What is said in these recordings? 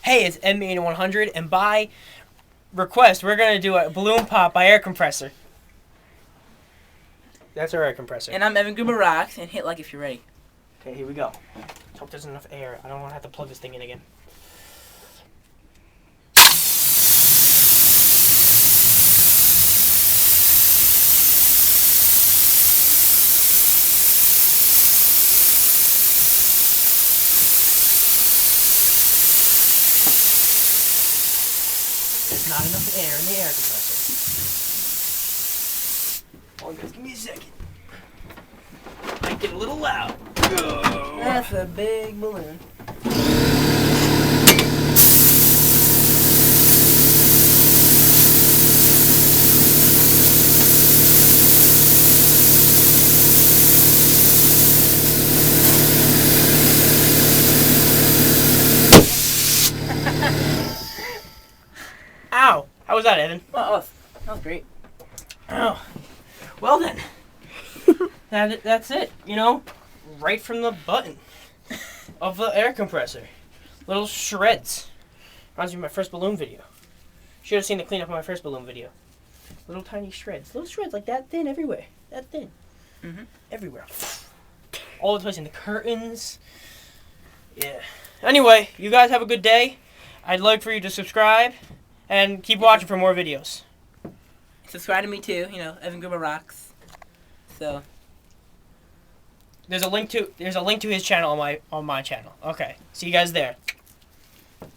Hey, it's Edmania100, and by request, we're going to do a balloon pop by air compressor. That's our air compressor. And I'm Evangruberrocks, and hit like if you're ready. Okay, here we go. Let's hope there's enough air. I don't want to have to plug this thing in again. There's not enough air in the air compressor. Oh, guys, give me a second. Might get a little loud. That's a big balloon. Ow! How was that, Evan? Oh, that was great. Oh. Well then. That's it. You know, right from the button of the air compressor. Little shreds. Reminds me of my first balloon video. Should have seen the cleanup of my first balloon video. Little tiny shreds. Little shreds like that thin everywhere. That thin. Mm-hmm. Everywhere. All the place in the curtains. Yeah. Anyway, you guys have a good day. I'd like for you to subscribe and keep watching for more videos. Subscribe to me too, you know, Evangruberrocks. So There's a link to his channel on my channel. Okay. See you guys there.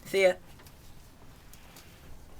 see ya.